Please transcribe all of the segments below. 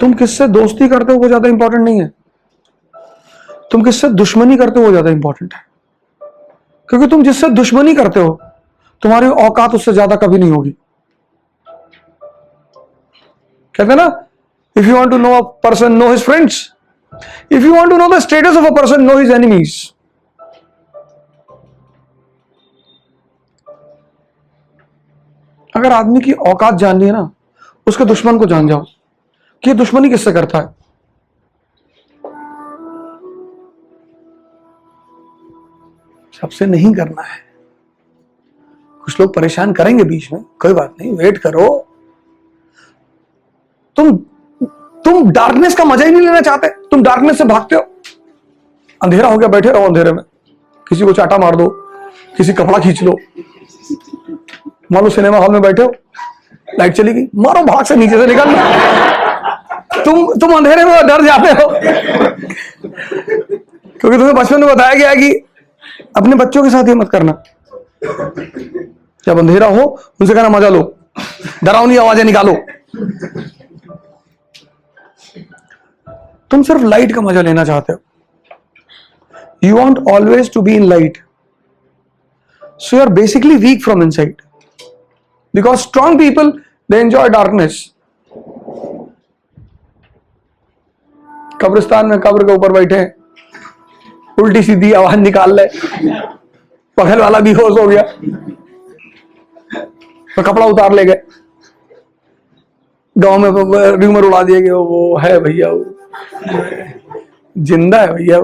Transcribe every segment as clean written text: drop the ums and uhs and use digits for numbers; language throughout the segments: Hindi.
तुम किससे दोस्ती करते हो वो ज्यादा इंपॉर्टेंट नहीं है, तुम किससे दुश्मनी करते हो वो ज्यादा इंपॉर्टेंट है। क्योंकि तुम जिससे दुश्मनी करते हो तुम्हारी औकात उससे ज्यादा कभी नहीं होगी। कहते हैं ना, if you want to know a person know his friends, if you want to know the status of a person know his enemies. अगर आदमी की औकात जाननी है ना, उसके दुश्मन को जान जाओ कि ये दुश्मनी किससे करता है। सबसे नहीं करना है। कुछ लोग परेशान करेंगे बीच में, कोई बात नहीं, वेट करो। तुम डार्कनेस का मजा ही नहीं लेना चाहते, तुम डार्कनेस से भागते हो। अंधेरा हो गया, बैठे रहो अंधेरे में, किसी को चाटा मार दो, किसी कपड़ा खींच लो। मान लो सिनेमा हॉल में बैठे हो, लाइट चली गई, मारो भाग से नीचे से निकल लो। तुम अंधेरे में डर जाते हो क्योंकि तुम्हें बचपन में बताया गया है कि अपने बच्चों के साथ ये मत करना। जब अंधेरा हो उनसे कहना मजा लो, डरावनी आवाजें निकालो। तुम सिर्फ लाइट का मजा लेना चाहते हो। You want always to be in light, so you are basically weak from inside, because strong people they enjoy darkness. कब्रिस्तान में कब्र के ऊपर बैठे, उल्टी सीधी आवाज निकाल ले, बगल वाला भी होश हो गया तो कपड़ा उतार ले गए, गांव में र्यूमर उड़ा दिए कि वो है भैया, वो जिंदा है भैया।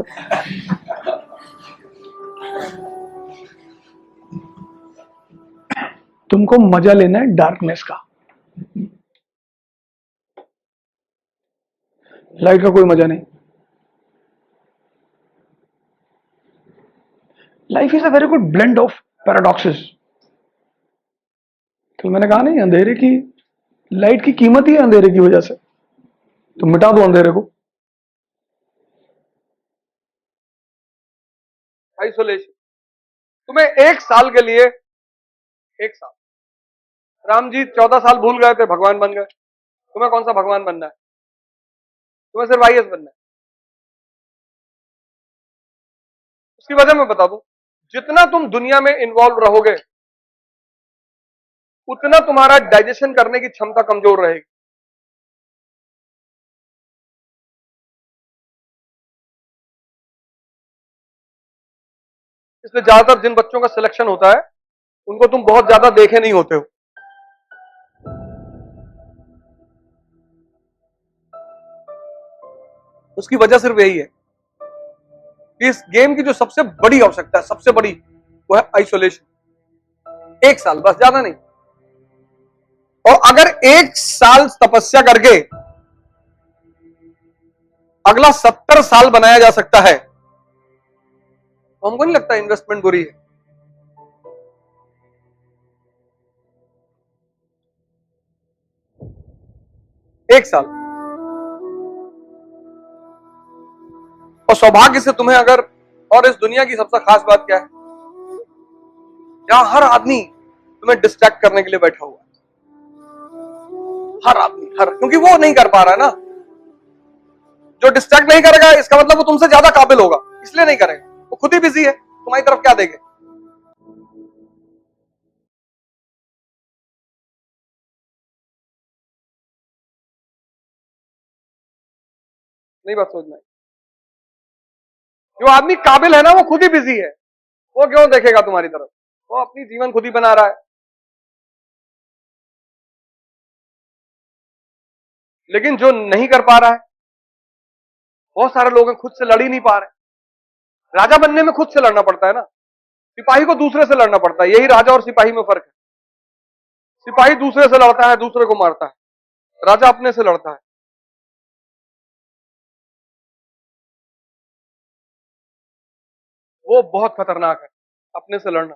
तुमको मजा लेना है डार्कनेस का, लाइट का कोई मजा नहीं। Life is a very good blend of paradoxes. तो मैंने कहा नहीं, अंधेरे की, लाइट की कीमत ही है अंधेरे की वजह से। तो मिटा दो अंधेरे को। आइसोलेशन। तुम्हें 1 साल के लिए, 1 साल, राम जी 14 साल भूल गए थे, भगवान बन गए। तुम्हें कौन सा भगवान बनना है? तुम्हें सिर्फ आईएएस बनना है। उसकी वजह मैं बता दूं, जितना तुम दुनिया में इन्वॉल्व रहोगे उतना तुम्हारा डाइजेशन करने की क्षमता कमजोर रहेगी। इसलिए ज्यादातर जिन बच्चों का सिलेक्शन होता है उनको तुम बहुत ज्यादा देखे नहीं होते हो। उसकी वजह सिर्फ यही है कि इस गेम की जो सबसे बड़ी आवश्यकता है, सबसे बड़ी, वो है आइसोलेशन। 1 साल, बस, ज्यादा नहीं। और अगर 1 साल तपस्या करके अगला 70 साल बनाया जा सकता है तो हमको नहीं लगता इन्वेस्टमेंट बुरी है। एक साल। और सौभाग्य से तुम्हें अगर, और इस दुनिया की सबसे खास बात क्या है, यहां हर आदमी तुम्हें डिस्ट्रैक्ट करने के लिए बैठा हुआ है। हर आदमी, क्योंकि वो नहीं कर पा रहा है ना। जो डिस्ट्रैक्ट नहीं करेगा इसका मतलब वो तुमसे ज्यादा काबिल होगा, इसलिए नहीं करेगा। वो खुद ही बिजी है, तुम्हारी तरफ क्या देखे। नहीं बात समझ में आई? जो आदमी काबिल है ना वो खुद ही बिजी है, वो क्यों देखेगा तुम्हारी तरफ? वो अपनी जीवन खुद ही बना रहा है। लेकिन जो नहीं कर पा रहा है, बहुत सारे लोग हैं खुद से लड़ ही नहीं पा रहे। राजा बनने में खुद से लड़ना पड़ता है ना, सिपाही को दूसरे से लड़ना पड़ता है। यही राजा और सिपाही में फर्क है। सिपाही दूसरे से लड़ता है, दूसरे को मारता है। राजा अपने से लड़ता है। वो बहुत खतरनाक है, अपने से लड़ना।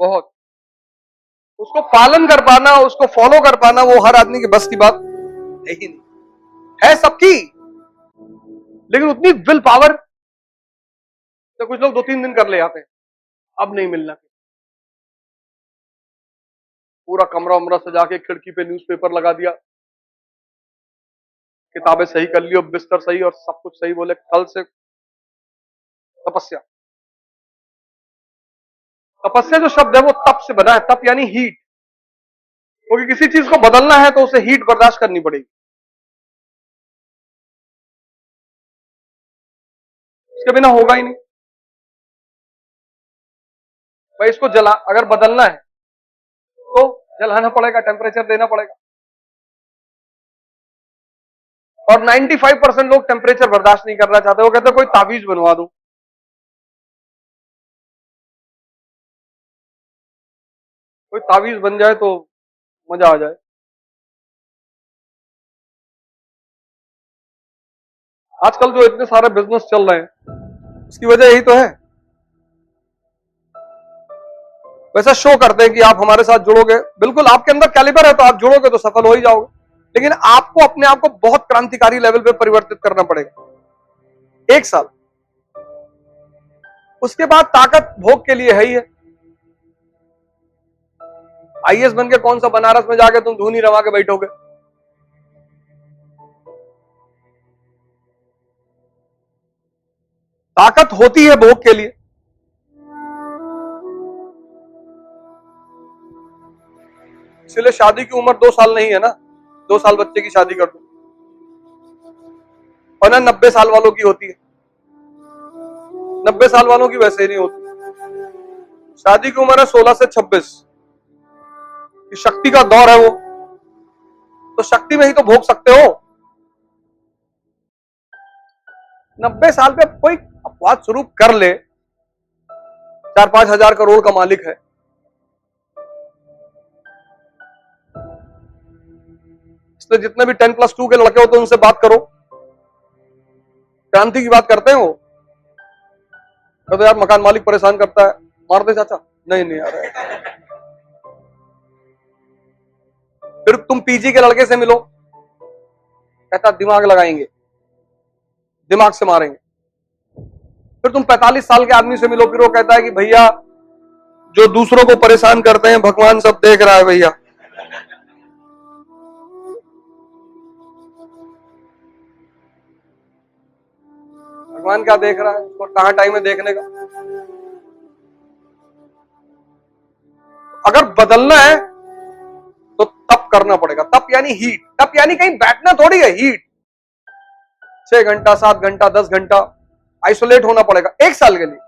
बहुत। उसको पालन कर पाना, उसको फॉलो कर पाना, वो हर आदमी के बस की बात है ही नहीं। है सबकी, लेकिन उतनी विल पावर तो कुछ लोग 2-3 दिन कर ले आते हैं, अब नहीं मिलना। पूरा कमरा उमरा सजा के खिड़की पे न्यूज़पेपर लगा दिया, किताबें सही कर ली और बिस्तर सही और सब कुछ सही, बोले कल से तपस्या। तपस्या जो शब्द है वो तप से बना है, तप यानी हीट, क्योंकि किसी चीज को बदलना है तो उसे हीट बर्दाश्त करनी पड़ेगी, इसके बिना होगा ही नहीं। भाई इसको जला अगर बदलना है तो जलाना पड़ेगा, टेम्परेचर देना पड़ेगा। और 95% लोग टेम्परेचर बर्दाश्त नहीं करना चाहते, वो कहते कोई ताबीज बनवा दो। कोई ताबीज बन जाए तो मजा आ जाए। आजकल जो इतने सारे बिजनेस चल रहे हैं उसकी वजह यही तो है। वैसा शो करते हैं कि आप हमारे साथ जुड़ोगे, बिल्कुल आपके अंदर कैलिबर है तो आप जुड़ोगे तो सफल हो ही जाओगे, लेकिन आपको अपने आप को बहुत क्रांतिकारी लेवल पे परिवर्तित करना पड़ेगा। 1 साल, उसके बाद ताकत भोग के लिए है ही है। आईएएस बन के कौन सा बनारस में जाके तुम धूनी रवा के बैठोगे? ताकत होती है भोग के लिए। इसलिए शादी की उम्र 2 साल नहीं है ना, 2 साल बच्चे की शादी कर दो, और ना 90 साल वालों की होती है। 90 साल वालों की वैसे ही नहीं होती। शादी की उम्र है 16 से 26, शक्ति का दौर है वो, तो शक्ति में ही तो भोग सकते हो। 90 साल पे कोई अपवाद शुरू कर ले, 4-5 हजार करोड़ का मालिक है, इसलिए जितने भी 10+2 के लड़के होते हैं उनसे बात करो, क्रांति की बात करते हैं वो कहते यार मकान मालिक परेशान करता है, मार दे चाचा, नहीं नहीं यार। फिर तुम पीजी के लड़के से मिलो, कहता दिमाग लगाएंगे, दिमाग से मारेंगे। फिर तुम 45 साल के आदमी से मिलो, फिर वो कहता है कि भैया जो दूसरों को परेशान करते हैं भगवान सब देख रहा है भैया। भगवान क्या देख रहा है, उसको कहां टाइम है देखने का। अगर बदलना है तो तप करना पड़ेगा। तप यानी हीट, तप यानी कहीं बैठना थोड़ी है, हीट। 6 घंटा 7 घंटा 10 घंटा आइसोलेट होना पड़ेगा 1 साल के लिए,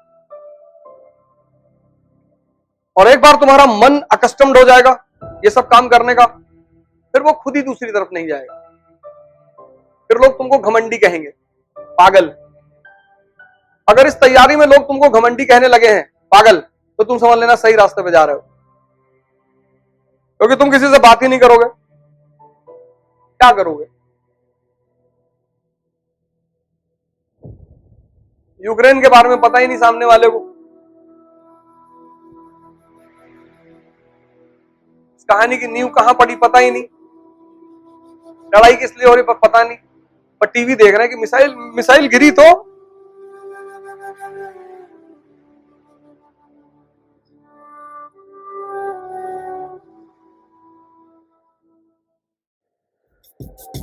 और एक बार तुम्हारा मन अकस्टम्ड हो जाएगा ये सब काम करने का, फिर वो खुद ही दूसरी तरफ नहीं जाएगा। फिर लोग तुमको घमंडी कहेंगे, पागल। अगर इस तैयारी में लोग तुमको घमंडी कहने लगे हैं, पागल, तो तुम समझ लेना सही रास्ते पे जा रहे हो, क्योंकि तुम किसी से बात ही नहीं करोगे, क्या करोगे? यूक्रेन के बारे में पता ही नहीं सामने वाले को, इस कहानी की नींव कहां पड़ी पता ही नहीं, लड़ाई किस लिए हो रही पता नहीं, पर टीवी देख रहे हैं कि मिसाइल मिसाइल गिरी तो।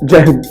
जय हिंद।